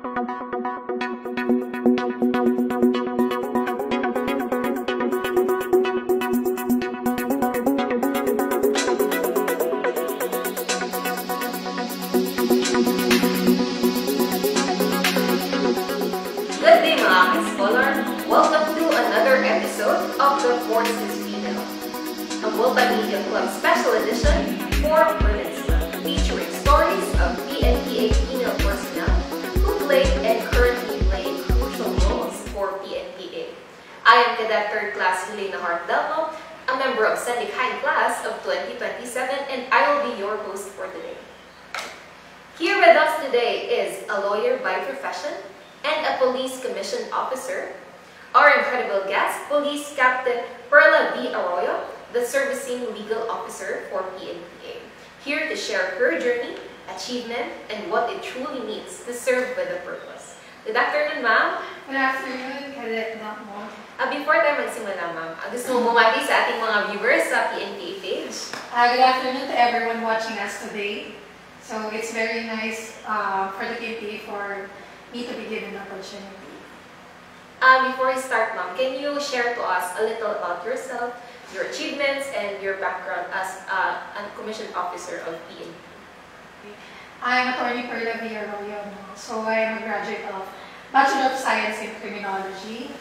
day mga ka-scholar! Welcome to another episode of the Forces Female, a multimedia club special edition for Women's Club, featuring stories of PNPA female personnel who played and currently play crucial roles for PNPA. I am Cadet 3rd Class Helena Hart Delmo, a member of Sendic High Class of 2027, and I will be your host for today. Here with us today is a lawyer by profession and a police commissioned officer, our incredible guest, Police Captain Perla V. Arroyo, the servicing legal officer for PNPA, here to share her journey, achievement, and what it truly means to serve with a purpose. Good afternoon, ma'am. Good afternoon, Cadet Delmo. Before tayo magsimula, ma'am, gusto mo bumati sa ating mga viewers sa PNPA page? Good afternoon to everyone watching us today. So it's very nice for the PNPA for me to be given the opportunity. Before we start, ma'am, can you share to us a little about yourself, your achievements, and your background as a commissioned officer of PNP? I'm Attorney Perla V. Arroyo. So I'm a graduate of Bachelor of Science in Criminology,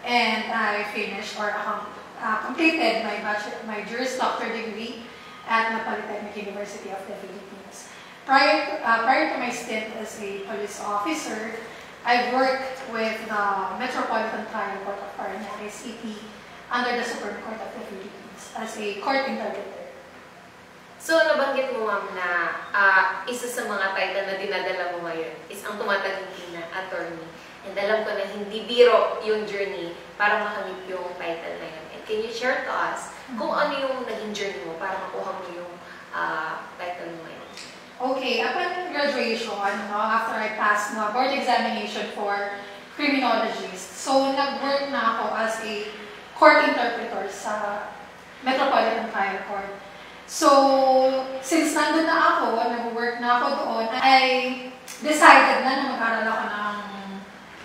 and I finished or completed my Juris Doctor degree at Polytechnic University of the Philippines. Prior to my stint as a police officer, I worked with the Metropolitan Trial Court of Parañaque City under the Supreme Court of the Philippines as a court interpreter. So, nabanggit mo, ma'am, na isa sa mga title na dinadala mo ngayon is ang tumataginting na attorney. And alam ko na hindi biro yung journey para makamit yung title na yun. And can you share to us kung ano yung naging journey mo para makuha mo yung title mo ngayon? Okay, upon graduation, after I passed the board examination for criminologist, so nag-work na ako as a court interpreter sa Metropolitan Trial Court. So, since nandun na ako, nag-work na ako doon, I decided na mag-aral ako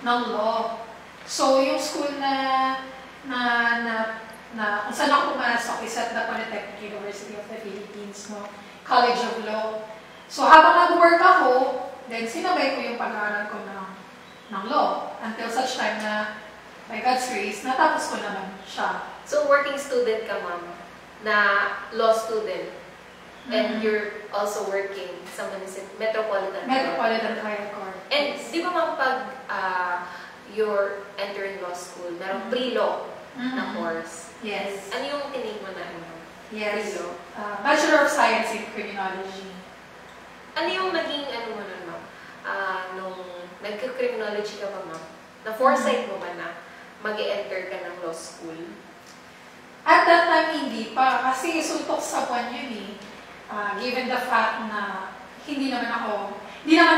ng law. So, yung school na kung saan ako pumasok is at the Polytechnic University of the Philippines, College of Law. So, habang nag-work ako, then sinabay ko yung pag-aaral ko ng law until such time na, by God's grace, natapos ko naman siya. So, working student ka, ma'am, na law student, and you're also working sa Metropolitan Trial Court. And di ba, ma'am, pag you're entering law school, merong pre-law na course? Yes. Ano yung tinake mo na Yes. pre-law? Bachelor of Science in Criminology. Ano yung naging, mo nun, ma'am? Nung nagka-criminology ka ba, ma'am? Na-foresight mo ba na mag-e-enter ka ng law school? At that time, hindi pa. Kasi suntok sa buwan yun eh. Given the fact na hindi naman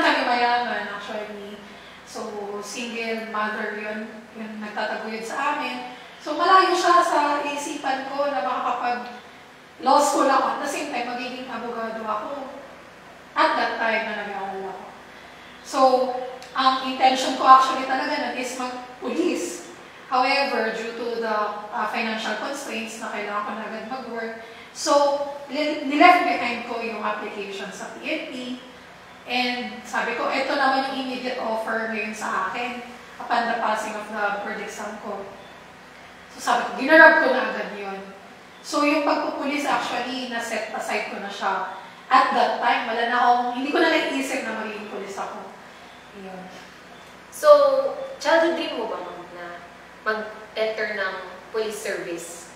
kami mayaman actually. So, single mother yun nagtataguyod sa amin. So, malayo siya sa isipan ko na makakapag law school ako. At the same time, magiging abogado ako. At that time na nag-aaral ako. So, ang intention ko actually talaga nun is mag-police. However, due to the financial constraints na kailangan ko na agad mag-work, so, nileft behind ko yung application sa PNP. And sabi ko, ito naman yung immediate offer ngayon sa akin upon the passing of the board exam ko. So, sabi ko, ginarap ko na agad yun. So, yung pagpupulis actually, na-set aside ko na siya. At that time, hindi ko na naisip na magiging pulis ako. Yun. So, childhood dream mo ba, ma'am, na mag-enter ng police service?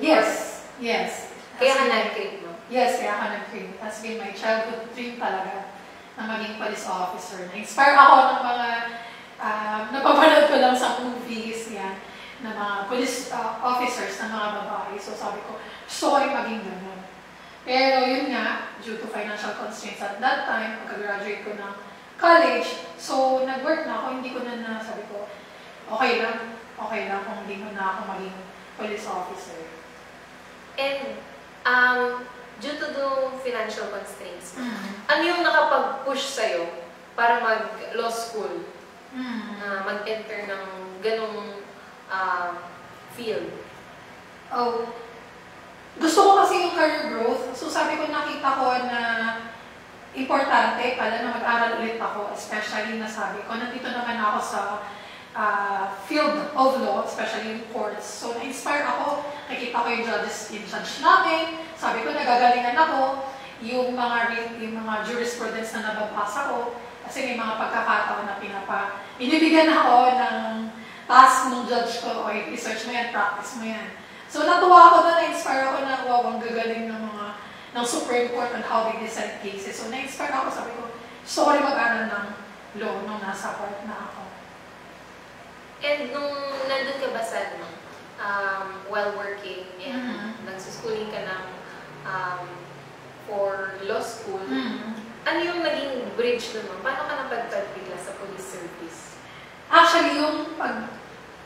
Yes. Yes. Kaya ka nag-crave mo? Yes, kaya ka nag-crave. That's been my childhood dream talaga na maging police officer. Na-inspire ako ng mga napapanood ko lang sa movies yan, na mga police officers na mga babae. So sabi ko, gusto ko rin maging gano'n. Pero yun nga, due to financial constraints at that time, pagka-graduate ko ng college, so nag-work na ako, hindi ko na sabi ko, okay lang kung hindi ko na ako maging police officer. And, due to the financial constraints, ano yung nakapag-push sa'yo para mag-law school, mag-enter ng ganong field? Oh, gusto ko kasi yung career growth. So sabi ko, nakita ko na importante pala na mag-aral ulit ako, especially na sabi ko, nandito naman ako sa field of law, especially in courts. So na-inspire ako, nakita ko yung judge namin, sabi ko, nagagalingan ako, yung mga jurisprudence na nababasa ko, kasi may mga pagkakataon na binibigyan ako ng task ng judge ko, o i-research mo yan, practice mo yan. So natuwa ako na na-inspire ako na, wow, ang gagaling ng Supreme Court on how they decide cases. So na-inspire ako, sabi ko, gusto ko rin mag-aral ng law nung nasa court na ako. And nung nandun ka ba sa, while working, and nagsuschooling ka ng for law school, ano yung naging bridge naman? Paano ka napadpad bigla sa police service? Actually, yung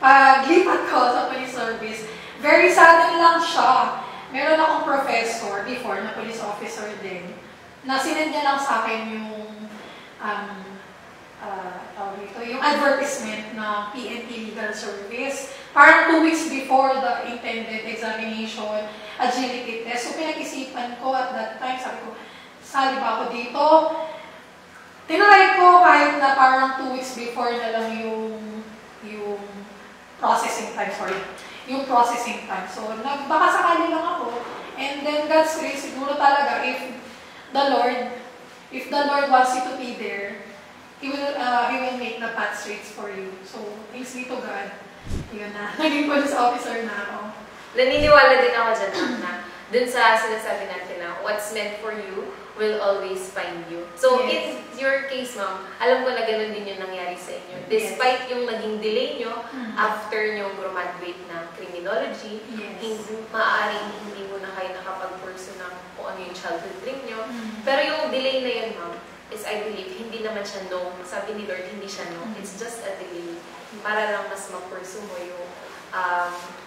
paglipat ko sa police service, very sudden lang siya. Meron akong professor before na police officer din, na sinend niya lang sa akin yung yung advertisement na PNP Legal Service. Parang 2 weeks before the intended examination, agility test. So pinag-isipan ko at that time, sabi ko, sali ba ako dito? Tinry ko kahit na parang 2 weeks before na lang yung processing time, yung processing time. So baka sakali lang ako. And then God's grace, siguro talaga, if the Lord wants you to be there, He will make the path straight for you. So, thanks be to God. Yun na. Naging police officer na ako. Naniniwala din ako dyan na dun sa sinasabi natin na what's meant for you will always find you. So, yes. In your case, ma'am, alam ko na ganun din yung nangyari sa inyo. Despite yung naging delay nyo after nyo graduate ng criminology, maaaring hindi mo na kayo nakapag-pursue ng kung ano yung childhood dream nyo. Pero yung delay na yun, ma'am, is I believe, hindi naman siya no. Sabi ni Lord, hindi siya no. It's just a delay. Para lang mas ma-pursue mo yung,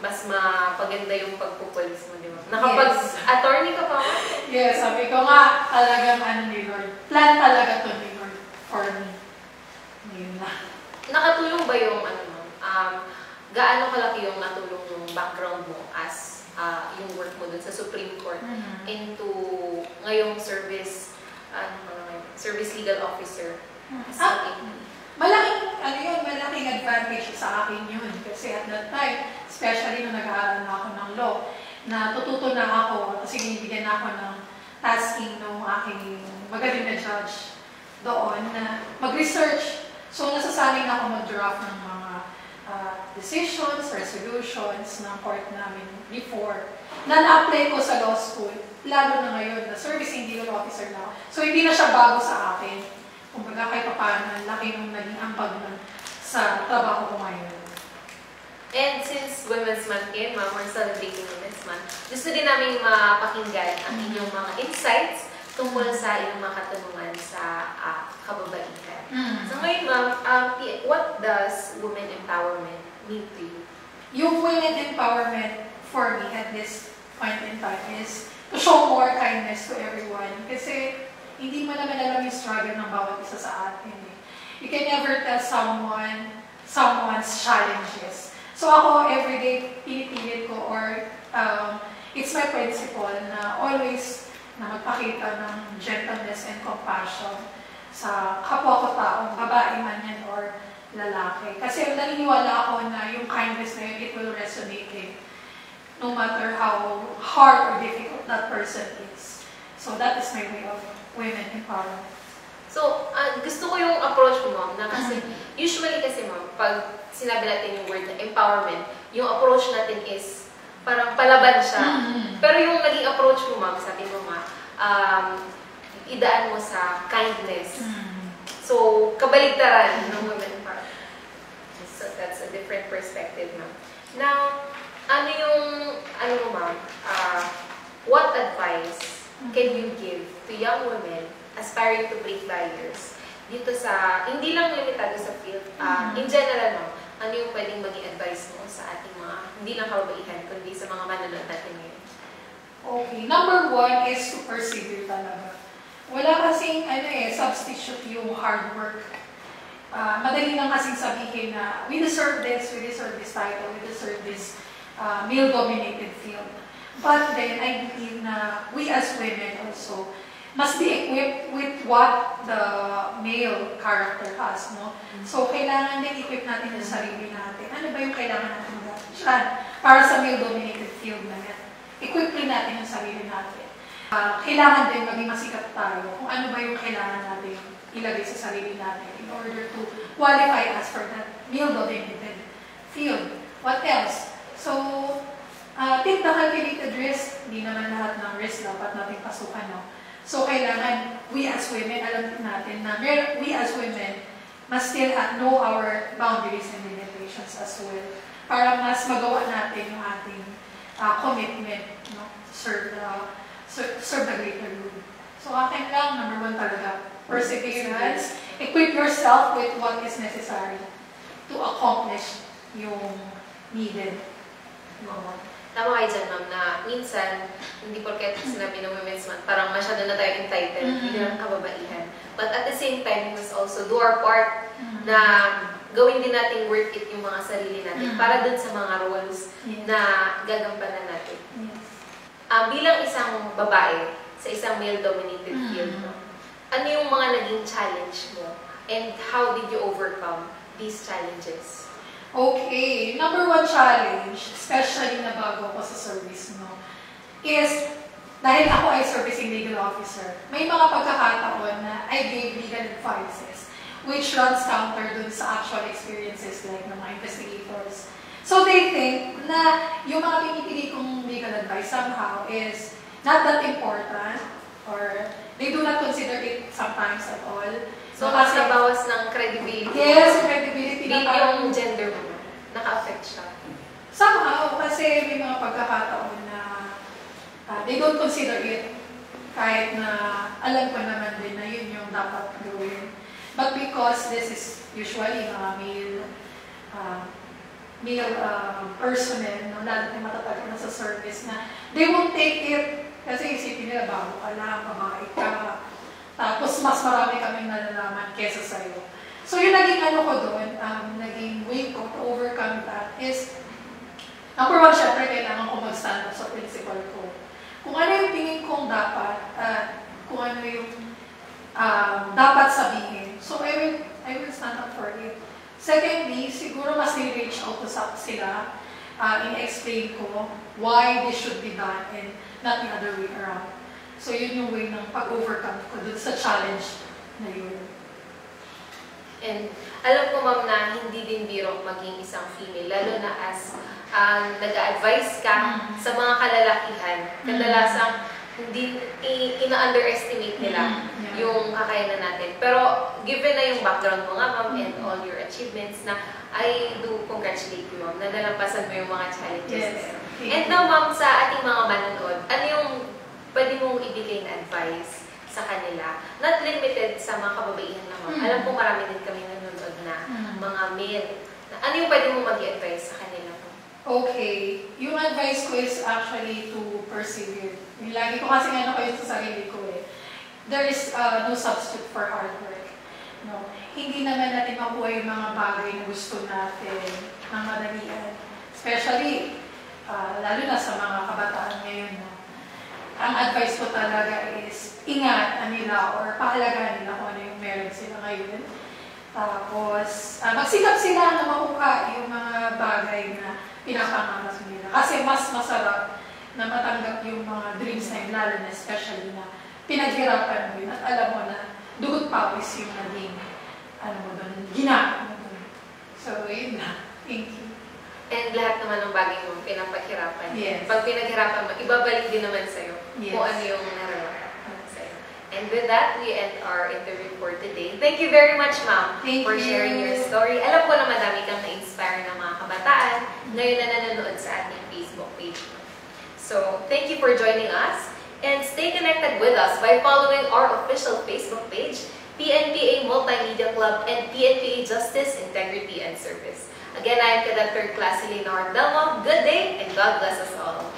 mas mapaganda yung pagpupulis mo, di ba? Nakapag-attorney ka pa ba? Yes, sabi ko nga, talagang ni Lord. Plan talaga to ni Lord for me. Ngayon na. Nakatulong ba yung, gaano kalaki yung natulong yung background mo as yung work mo dun sa Supreme Court into ngayong service legal officer. Malaking advantage sa akin yun. Kasi at that time, especially nung nag-aaral na ako ng law, natututo na ako, kasi binibigyan na ako ng tasking ng aking magaling na judge doon na mag-research. So, nasasaling na ako mag-draft ng mga decisions, resolutions ng court namin before. Na-apply ko sa law school, lalo na ngayon, na servicing legal officer na ako. So, hindi na siya bago sa akin. Kumbaga, kahit paano, laki nung naging ambag na sa trabaho ko ngayon. And since Women's Month ngayon, ma'am, we're celebrating Women's Month, gusto din namin mapakinggan ang inyong mga insights tungkol sa inyong mga katanungan sa kababaihan. So ngayon, ma'am, what does women empowerment mean to you? Yung women empowerment for me at this point in time is to show more kindness to everyone. Kasi hindi mo naman alam yung struggle ng bawat isa sa atin. You can never tell someone's challenges. So ako, everyday, pinipilit ko or it's my principle na always na magpakita ng gentleness and compassion sa kapwa ko taong babae man yan or lalaki. Kasi naniniwala ako na yung kindness na yun, it will resonate in no matter how hard or difficult that person is. So that is my way of women empowerment. So, gusto ko yung approach mo, ma'am, na kasi, usually kasi, ma'am, pag sinabi natin yung word na empowerment, yung approach natin is parang palaban siya. Pero yung naging approach mo, ma'am, sabi mo, ma'am, idaan mo sa kindness. So, kabaligtaran ng women empowerment. So, that's a different perspective, ma'am. Now, ma'am, what advice can you give to young women aspiring to break barriers dito sa, hindi lang limitado sa field, in general, ma'am, ano yung pwedeng maging advice mo sa ating mga, hindi lang kababaihan, kundi sa mga manonood natin ngayon? Okay. Number 1 is to persevere talaga. Wala kasing substitute yung hard work. Madali lang kasing sabihin na we deserve this title, we deserve this male-dominated field. But then, I believe na we as women also must be equipped with what the male character has, no? So, kailangan din equip natin yung sarili natin. Ano ba yung kailangan natin para sa male-dominated field na yan? Equip rin natin yung sarili natin. Kailangan din maging masikat tayo kung ano ba yung kailangan natin ilagay sa sarili natin in order to qualify us for that male-dominated field. What else? So, take the calculated risk. Hindi naman lahat ng risk dapat natin pasukan, no? So, kailangan, we as women, alam natin na we as women must still know our boundaries and limitations as well para mas magawa natin yung ating commitment, no? Serve the greater good. So, akin lang, number 1 talaga, perseverance. Equip yourself with what is necessary to accomplish yung needed. Tama kayo dyan, ma'am, na minsan, hindi porket sinabi ng Women's Month, parang masyado na tayo entitled, hindi lang kababaihan. But at the same time, we must also do our part na gawin din natin worth it yung mga sarili natin para dun sa mga roles na gagampanan natin. Bilang isang babae sa isang male-dominated field, ano yung mga naging challenge mo? And how did you overcome these challenges? Okay, number 1 challenge, especially na bago ako sa service, no, is dahil ako ay servicing legal officer, may mga pagkakataon na I gave legal advices which runs counter dun sa actual experiences like ng mga investigators. So they think na yung mga pinipili kong legal advice somehow is not that important or they do not consider it sometimes at all. So, mas nabawas ng credibility. Yes, credibility na parang yung gender mo. Naka-affect siya. Somehow, kasi may mga pagkakataon na they don't consider it kahit na alam ko naman din na yun yung dapat gawin. But because this is usually mga male personnel, no, lalo na matatagal na sa service na they won't take it kasi isipin nila bago ka lang, babae ka. Tapos, mas marami kaming nalalaman kesa sa'yo. So, yung naging ko doon, naging way ko to overcome that is, number 1, syempre, kailangan ko mag-stand up sa principal ko. Kung ano yung tingin kong dapat, kung ano yung dapat sabihin. So, I will stand up for it. Secondly, siguro mas ni-reach out to sila, in-explain ko why this should be done and not the other way around. So, yun yung way ng pag-overcome ko dun sa challenge na yun. And alam ko, ma'am, na hindi din biro maging isang female, lalo na as nag-advise ka sa mga kalalakihan. Kadalasang hindi ina-underestimate nila yung kakayanan natin. Pero given na yung background mo nga, ma'am, and all your achievements, na I do congratulate you, ma'am, na nalampasan mo yung mga challenges. Yes. And now, ma'am, sa ating mga manonood, ano yung pwede mong ibigay na advice sa kanila? Not limited sa mga kababaihan lang. Alam ko marami din kami nanonood na mga male. Ano yung pwede mong mag-advise sa kanila? Okay. Yung advice ko is actually to persevere. Lagi ko kasi ko yun sa sarili ko eh. There is no substitute for hard work. No. Hindi naman natin makuha yung mga bagay na gusto natin ng madalian. Especially, lalo na sa mga kabataan ngayon, no? Ang advice ko talaga is ingatan nila or pahalagahan nila kung ano yung meron sila ngayon. Tapos, magsikap sila na makuha yung mga bagay na pinapangarap nila. Kasi mas masarap na matanggap yung mga dreams na yun, lalo na especially na pinaghirapan mo yun at alam mo na dugot pawis yung naging ginagawa mo doon. So, yun na. Thank you. And lahat naman ng bagay mo, pinapaghirapan. Yes. Pag pinaghirapan mo, ibabalik din naman sa'yo kung ano yung nararamdaman sa'yo. And with that, we end our interview for today. Thank you very much, ma'am, for sharing your story. Alam ko na madami kang na-inspire ng mga kabataan ngayon na nanonood sa ating Facebook page. So, thank you for joining us. And stay connected with us by following our official Facebook page, PNPA Multimedia Club and PNPA Justice, Integrity, and Service. Again, I am Cadet 3rd Class Leonor Delmo. Good day and God bless us all.